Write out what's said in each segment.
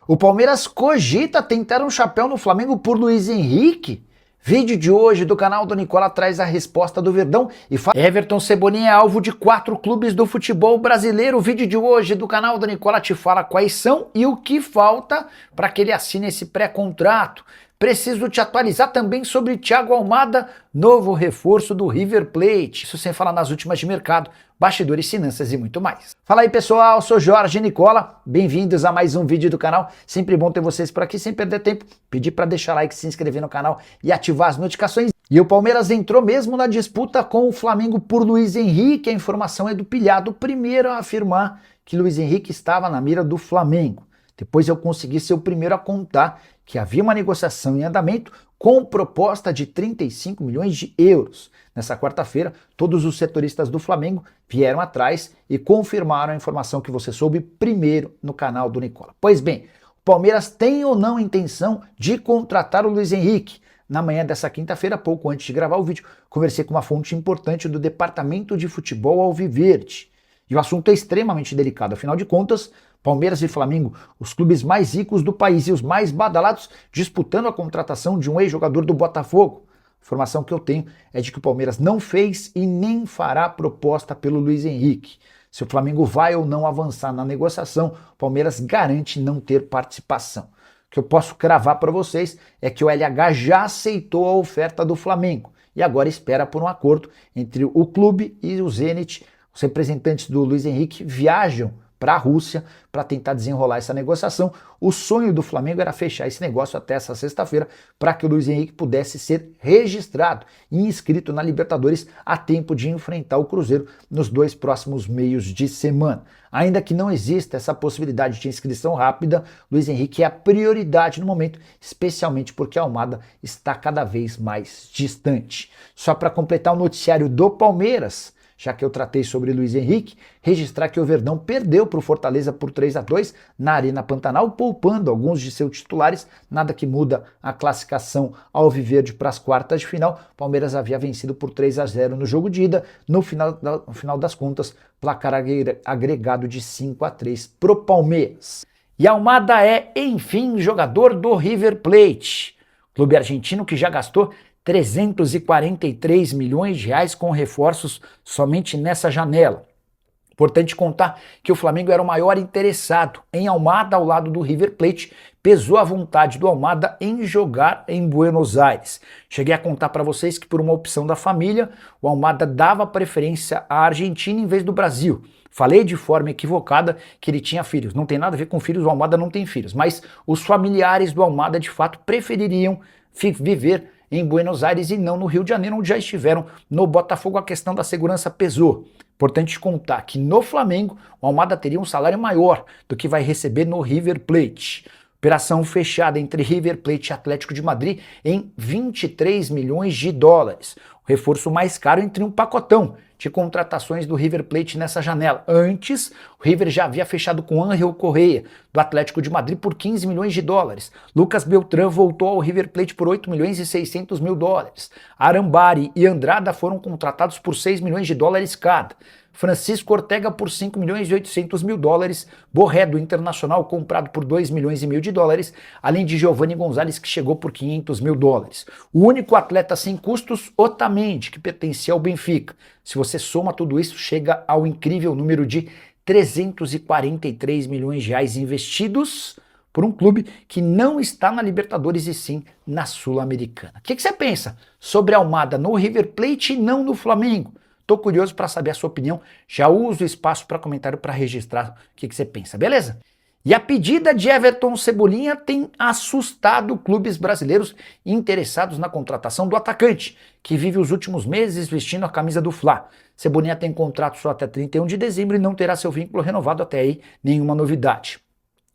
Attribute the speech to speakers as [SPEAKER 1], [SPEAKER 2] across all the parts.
[SPEAKER 1] O Palmeiras cogita tentar um chapéu no Flamengo por Luiz Henrique? Vídeo de hoje do canal do Nicola traz a resposta do Verdão e fala: Everton Cebolinha é alvo de 4 clubes do futebol brasileiro. O vídeo de hoje do canal do Nicola te fala quais são e o que falta para que ele assine esse pré-contrato. Preciso te atualizar também sobre Thiago Almada, novo reforço do River Plate. Isso sem falar nas últimas de mercado, bastidores, finanças e muito mais. Fala aí pessoal, sou Jorge Nicola, bem-vindos a mais um vídeo do canal. Sempre bom ter vocês por aqui, sem perder tempo. Pedir para deixar like, se inscrever no canal e ativar as notificações. E o Palmeiras entrou mesmo na disputa com o Flamengo por Luiz Henrique. A informação é do Pilhado, o primeiro a afirmar que Luiz Henrique estava na mira do Flamengo. Depois eu consegui ser o primeiro a contar que havia uma negociação em andamento com proposta de 35 milhões de euros. Nessa quarta-feira, todos os setoristas do Flamengo vieram atrás e confirmaram a informação que você soube primeiro no canal do Nicola. Pois bem, o Palmeiras tem ou não intenção de contratar o Luiz Henrique? Na manhã dessa quinta-feira, pouco antes de gravar o vídeo, conversei com uma fonte importante do Departamento de Futebol Alviverde. E o assunto é extremamente delicado, afinal de contas, Palmeiras e Flamengo, os clubes mais ricos do país e os mais badalados, disputando a contratação de um ex-jogador do Botafogo. A informação que eu tenho é de que o Palmeiras não fez e nem fará proposta pelo Luiz Henrique. Se o Flamengo vai ou não avançar na negociação, o Palmeiras garante não ter participação. O que eu posso cravar para vocês é que o LH já aceitou a oferta do Flamengo e agora espera por um acordo entre o clube e o Zenit. Os representantes do Luiz Henrique viajam para a Rússia para tentar desenrolar essa negociação. O sonho do Flamengo era fechar esse negócio até essa sexta-feira para que o Luiz Henrique pudesse ser registrado e inscrito na Libertadores a tempo de enfrentar o Cruzeiro nos 2 próximos meios de semana. Ainda que não exista essa possibilidade de inscrição rápida, Luiz Henrique é a prioridade no momento, especialmente porque a Almada está cada vez mais distante. Só para completar o noticiário do Palmeiras, já que eu tratei sobre Luiz Henrique, registrar que o Verdão perdeu para o Fortaleza por 3-2 na Arena Pantanal, poupando alguns de seus titulares, nada que muda a classificação alviverde para as quartas de final. Palmeiras havia vencido por 3-0 no jogo de ida, no final das contas, placar agregado de 5-3 para o Palmeiras. E Almada é, enfim, jogador do River Plate, clube argentino que já gastou 343 milhões de reais com reforços somente nessa janela. Importante contar que o Flamengo era o maior interessado em Almada ao lado do River Plate. Pesou a vontade do Almada em jogar em Buenos Aires. Cheguei a contar para vocês que por uma opção da família, o Almada dava preferência à Argentina em vez do Brasil. Falei de forma equivocada que ele tinha filhos. Não tem nada a ver com filhos, o Almada não tem filhos. Mas os familiares do Almada de fato prefeririam viver em Buenos Aires e não no Rio de Janeiro, onde já estiveram no Botafogo. A questão da segurança pesou. Importante contar que no Flamengo, o Almada teria um salário maior do que vai receber no River Plate. Operação fechada entre River Plate e Atlético de Madrid em 23 milhões de dólares. O reforço mais caro entre um pacotão de contratações do River Plate nessa janela. Antes, o River já havia fechado com Ángel Correa, do Atlético de Madrid, por 15 milhões de dólares. Lucas Beltrán voltou ao River Plate por 8 milhões e 600 mil dólares. Arambari e Andrada foram contratados por 6 milhões de dólares cada. Francisco Ortega por 5 milhões e 800 mil dólares, Borré do Internacional comprado por 2 milhões e meio de dólares, além de Giovanni Gonzalez que chegou por 500 mil dólares. O único atleta sem custos, Otamendi, que pertencia ao Benfica. Se você soma tudo isso, chega ao incrível número de 343 milhões de reais investidos por um clube que não está na Libertadores e sim na Sul-Americana. O que você pensa sobre a Almada no River Plate e não no Flamengo? Tô curioso para saber a sua opinião, já uso o espaço para comentário para registrar o que você pensa, beleza? E a pedida de Everton Cebolinha tem assustado clubes brasileiros interessados na contratação do atacante, que vive os últimos meses vestindo a camisa do Fla. Cebolinha tem contrato só até 31 de dezembro e não terá seu vínculo renovado até aí, nenhuma novidade.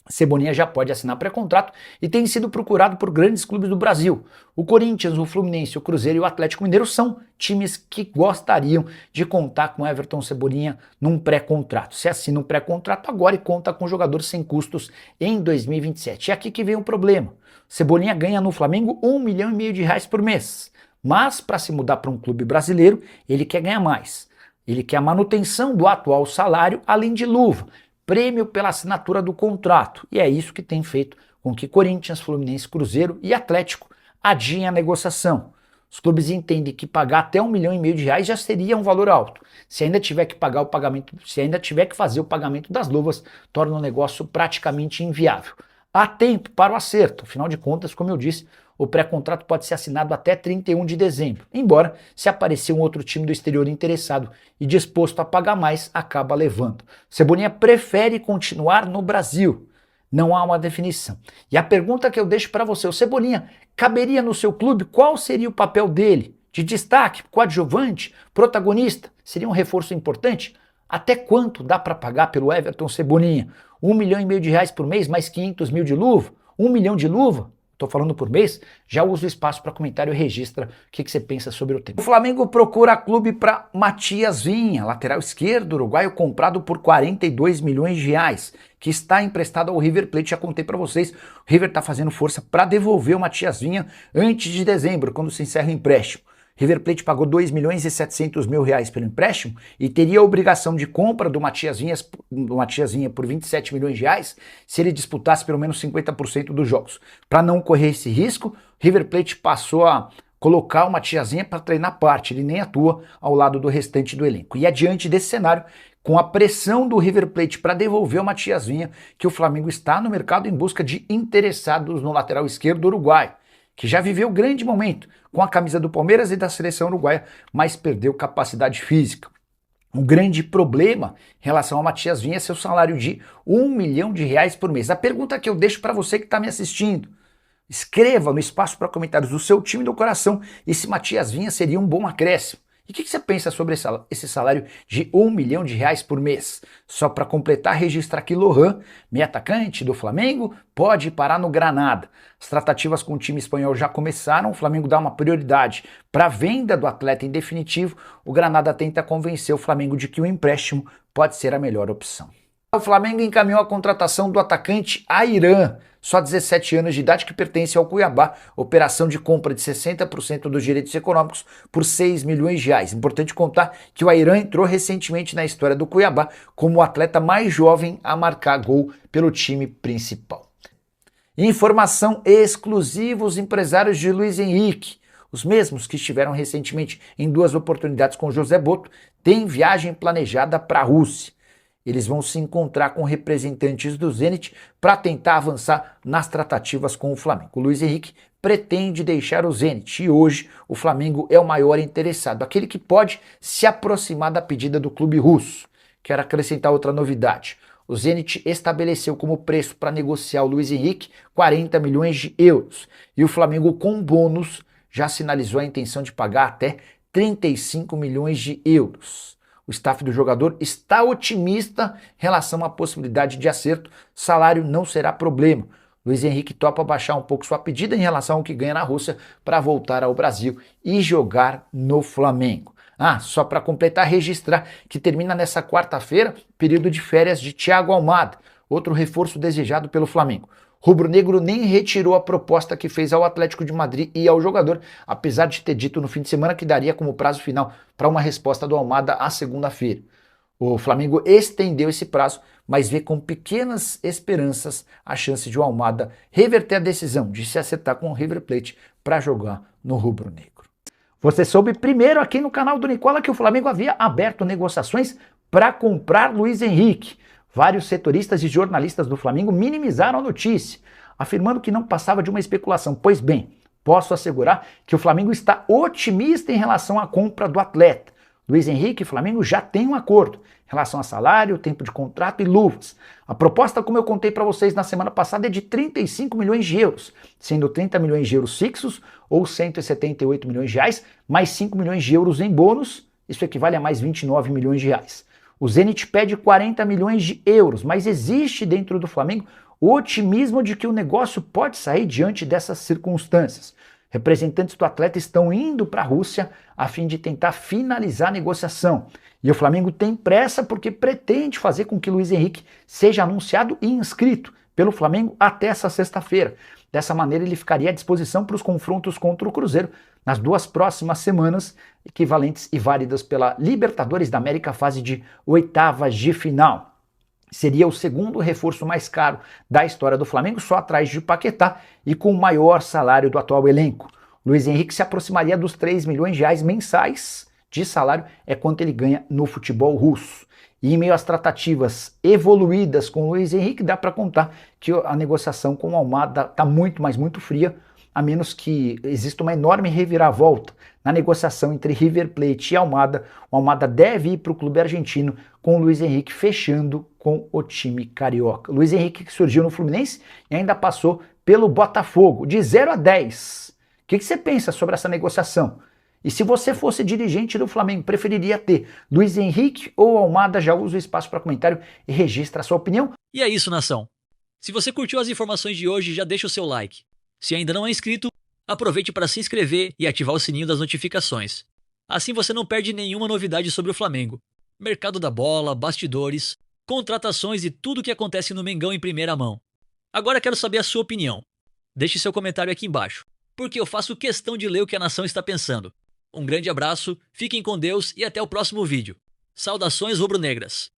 [SPEAKER 1] Cebolinha já pode assinar pré-contrato e tem sido procurado por grandes clubes do Brasil. O Corinthians, o Fluminense, o Cruzeiro e o Atlético Mineiro são times que gostariam de contar com Everton Cebolinha num pré-contrato. Se assina um pré-contrato agora e conta com jogador sem custos em 2027. É aqui que vem o problema. Cebolinha ganha no Flamengo 1,5 milhão de reais por mês. Mas para se mudar para um clube brasileiro, ele quer ganhar mais. Ele quer a manutenção do atual salário, além de luva. prêmio pela assinatura do contrato. E é isso que tem feito com que Corinthians, Fluminense, Cruzeiro e Atlético adiem a negociação. Os clubes entendem que pagar até R$1,5 milhão já seria um valor alto. Se ainda tiver que pagar o pagamento, se ainda tiver que fazer o pagamento das luvas, torna o negócio praticamente inviável. Há tempo para o acerto, afinal de contas, como eu disse, o pré-contrato pode ser assinado até 31 de dezembro, embora se aparecer um outro time do exterior interessado e disposto a pagar mais, acaba levando. Cebolinha prefere continuar no Brasil. Não há uma definição. E a pergunta que eu deixo para você, o Cebolinha caberia no seu clube? Qual seria o papel dele? De destaque, coadjuvante, protagonista? Seria um reforço importante? Até quanto dá para pagar pelo Everton Cebolinha? R$1,5 milhão por mês, mais 500 mil de luva? 1 milhão de luva? Estou falando por mês? Já usa o espaço para comentário e registra o que você pensa sobre o tema. O Flamengo procura clube para Matias Vinha, lateral esquerdo uruguaio comprado por R$42 milhões, que está emprestado ao River Plate. Já contei para vocês, o River está fazendo força para devolver o Matias Vinha antes de dezembro, quando se encerra o empréstimo. River Plate pagou R$2,7 milhões pelo empréstimo e teria a obrigação de compra do Matias Vinha por R$27 milhões se ele disputasse pelo menos 50% dos jogos. Para não correr esse risco, River Plate passou a colocar o Matias Vinha para treinar à parte, ele nem atua ao lado do restante do elenco. E adiante desse cenário, com a pressão do River Plate para devolver o Matias Vinha, que o Flamengo está no mercado em busca de interessados no lateral esquerdo uruguaio, que já viveu grande momento com a camisa do Palmeiras e da seleção uruguaia, mas perdeu capacidade física. Um grande problema em relação ao Matias Vinha é seu salário de R$1 milhão por mês. A pergunta que eu deixo para você que está me assistindo, escreva no espaço para comentários do seu time do coração e se Matias Vinha seria um bom acréscimo. E o que você pensa sobre esse salário de R$1 milhão por mês? Só para completar, registra aqui Lohan, meio atacante do Flamengo, pode parar no Granada. As tratativas com o time espanhol já começaram, o Flamengo dá uma prioridade para a venda do atleta em definitivo, o Granada tenta convencer o Flamengo de que o empréstimo pode ser a melhor opção. O Flamengo encaminhou a contratação do atacante Ayran, só 17 anos de idade, que pertence ao Cuiabá, operação de compra de 60% dos direitos econômicos por R$6 milhões. Importante contar que o Ayran entrou recentemente na história do Cuiabá como o atleta mais jovem a marcar gol pelo time principal. Informação exclusiva: os empresários de Luiz Henrique, os mesmos que estiveram recentemente em 2 oportunidades com José Botto, têm viagem planejada para a Rússia. Eles vão se encontrar com representantes do Zenit para tentar avançar nas tratativas com o Flamengo. O Luiz Henrique pretende deixar o Zenit e hoje o Flamengo é o maior interessado, aquele que pode se aproximar da pedida do clube russo. Quero acrescentar outra novidade. O Zenit estabeleceu como preço para negociar o Luiz Henrique €40 milhões e o Flamengo, com bônus, já sinalizou a intenção de pagar até €35 milhões. O staff do jogador está otimista em relação à possibilidade de acerto, salário não será problema. Luiz Henrique topa baixar um pouco sua pedida em relação ao que ganha na Rússia para voltar ao Brasil e jogar no Flamengo. Só para completar, registrar que termina nessa quarta-feira período de férias de Thiago Almada, outro reforço desejado pelo Flamengo. Rubro-negro nem retirou a proposta que fez ao Atlético de Madrid e ao jogador, apesar de ter dito no fim de semana que daria como prazo final para uma resposta do Almada à segunda-feira. O Flamengo estendeu esse prazo, mas vê com pequenas esperanças a chance de o Almada reverter a decisão de se acertar com o River Plate para jogar no rubro-negro. Você soube primeiro aqui no canal do Nicola que o Flamengo havia aberto negociações para comprar Luiz Henrique. Vários setoristas e jornalistas do Flamengo minimizaram a notícia, afirmando que não passava de uma especulação. Pois bem, posso assegurar que o Flamengo está otimista em relação à compra do atleta. Luiz Henrique e Flamengo já têm um acordo em relação a salário, tempo de contrato e luvas. A proposta, como eu contei para vocês na semana passada, é de €35 milhões, sendo €30 milhões fixos ou R$178 milhões, mais €5 milhões em bônus, isso equivale a mais R$29 milhões. O Zenit pede €40 milhões, mas existe dentro do Flamengo o otimismo de que o negócio pode sair diante dessas circunstâncias. Representantes do atleta estão indo para a Rússia a fim de tentar finalizar a negociação. E o Flamengo tem pressa porque pretende fazer com que Luiz Henrique seja anunciado e inscrito pelo Flamengo até essa sexta-feira. Dessa maneira ele ficaria à disposição para os confrontos contra o Cruzeiro nas 2 próximas semanas, equivalentes e válidas pela Libertadores da América, fase de oitavas de final. Seria o segundo reforço mais caro da história do Flamengo, só atrás de Paquetá e com o maior salário do atual elenco. Luiz Henrique se aproximaria dos 3 milhões de reais mensais de salário, é quanto ele ganha no futebol russo. E em meio às tratativas evoluídas com o Luiz Henrique, dá para contar que a negociação com o Almada está muito, mas muito fria, a menos que exista uma enorme reviravolta na negociação entre River Plate e Almada. O Almada deve ir para o clube argentino, com o Luiz Henrique fechando com o time carioca. Luiz Henrique que surgiu no Fluminense e ainda passou pelo Botafogo, de 0 a 10. O que você pensa sobre essa negociação? E se você fosse dirigente do Flamengo, preferiria ter Luiz Henrique ou Almada? Já usa o espaço para comentário e registra a sua opinião.
[SPEAKER 2] E é isso, nação. Se você curtiu as informações de hoje, já deixa o seu like. Se ainda não é inscrito, aproveite para se inscrever e ativar o sininho das notificações. Assim você não perde nenhuma novidade sobre o Flamengo. Mercado da bola, bastidores, contratações e tudo o que acontece no Mengão em primeira mão. Agora quero saber a sua opinião. Deixe seu comentário aqui embaixo, porque eu faço questão de ler o que a nação está pensando. Um grande abraço, fiquem com Deus e até o próximo vídeo. Saudações rubro-negras!